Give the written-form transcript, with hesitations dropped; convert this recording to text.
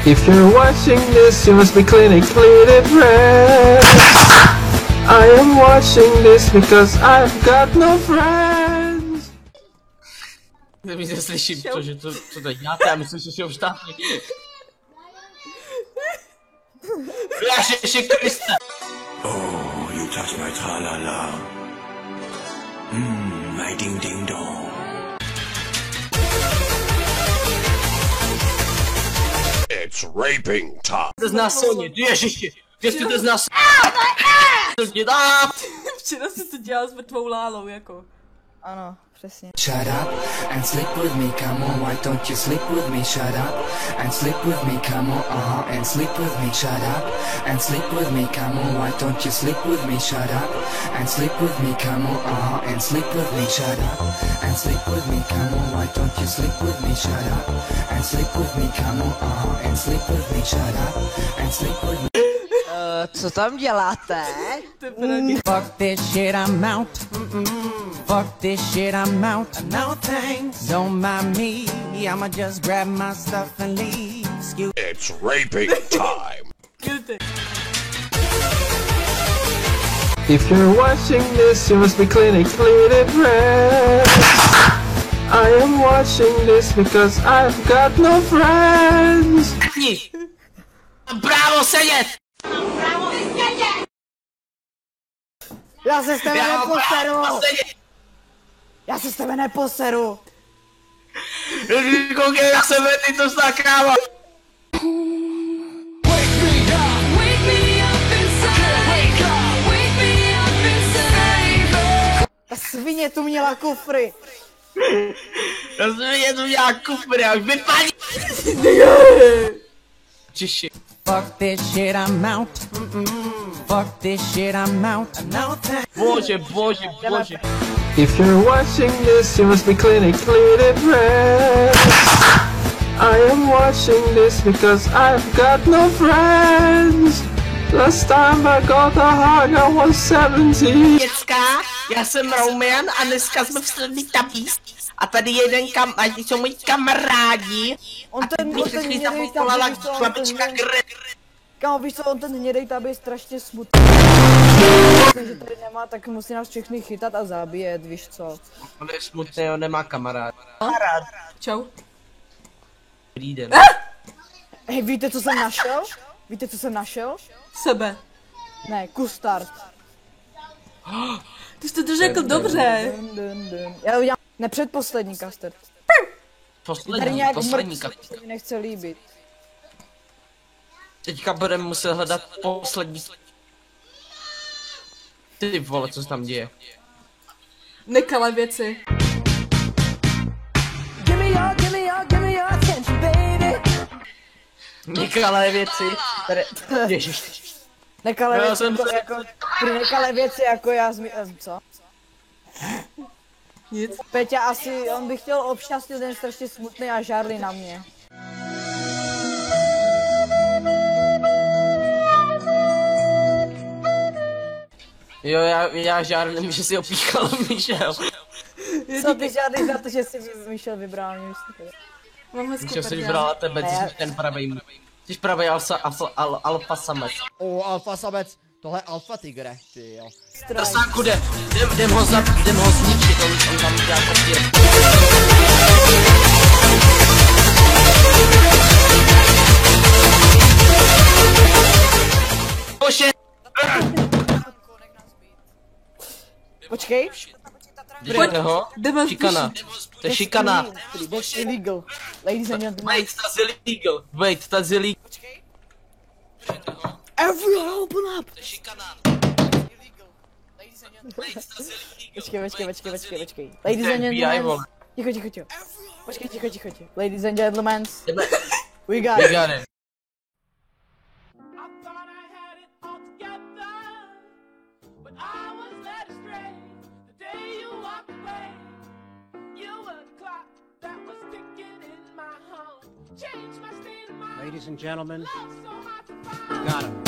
If you're watching this, you must be clinically depressed. I am watching this because I've got no friends. My se slyším, co tady děláte, já myslím, že si ho vštáhli. Ježiši Kriste! Oh, you touch my tra-la-la. My ding-ding-dong. It's raping time. To znásilnit, ježiši! Kde jste to znásilnit? Včera jsi to dělal s mrtvou lálou, jako. Ano, přesně. Shut up and sleep with me, come on, why don't you sleep with me? Shut up and sleep with me, come on, and sleep with me. Shut up and sleep with me, come on, why don't you sleep with me? Shut up and sleep with me, come on, and sleep with me. Shut up and sleep with me, come on, why don't you sleep with me? Shut up and sleep with me, come on, and sleep with me. Shut up and sleep with me. Co tam děláte? Fuck this shit, I'm out. Fuck this shit, I'm out. No thanks, don't mind me. I'ma just grab my stuff and leave. It's raping time. If you're watching this, you must be clinically depressed. I am watching this because I've got no friends. Bravo, sedět! Já se s tebe neposeru! Já se s tebe neposeru! Koukej na sebe, ty to zná kráva! Ta svině tu měla kufry! Ta svině tu měla kufry, a už vypadí! Čiši. Fuck this shit, I'm out. Fuck this shit, I'm out. No thanks. Bože. If you're watching this, you must be clinically depressed. I am watching this because I've got no friends. Last time I got a hug, I was 17. Děcka, já jsem Roman a dneska jsme v slední tapíc. A tady jeden a ty jsou moji kamarádi. On ten hnědej Kámo, víš co, on ten hnědej tab je strašně smutný. Že tady nemá, tak musí nás všechny chytat a zabíjet, víš co. On je smutný, on nemá kamarád. Čau. Dobrý den. Hej, víte co jsem našel? Víte co jsem našel? Sebe. Ne, Kustard. Ty jsi to řekl dobře. Já udělám nepředposlední kaster. Poslední kaster. Se mi nechce líbit. Teďka budeme muset hledat poslední. Ty vole, co se tam děje? Nekalé věci. Nekalé věci. Ježiš. Nekalé věci nekalé věci jako já co? Nic. Peťa asi, on by chtěl obšťastnit ten strašně smutný a žárli na mě. Jo, já žádným, že si opíchal Michel. Co ty žádný za to, že si Michel vybral mě? Michel si vybrala tebe, ty jsi ten pravej. Ty jsi pravej alfa samec. Alfa samec, tohle je alfa tigre, ty jo. Prsáku jdem ho zničit, on tam dělá kopír. Bože! Počkej. Jdeme šikana. To je šikana. That's illegal. Ladies and gentlemen. Wait, that's illegal. Everyone open up! To je šikana. Počkej. Ladies and gentlemen. Ticho. Počkej. Ladies and gentlemen. We got it. Ladies and gentlemen, we got him.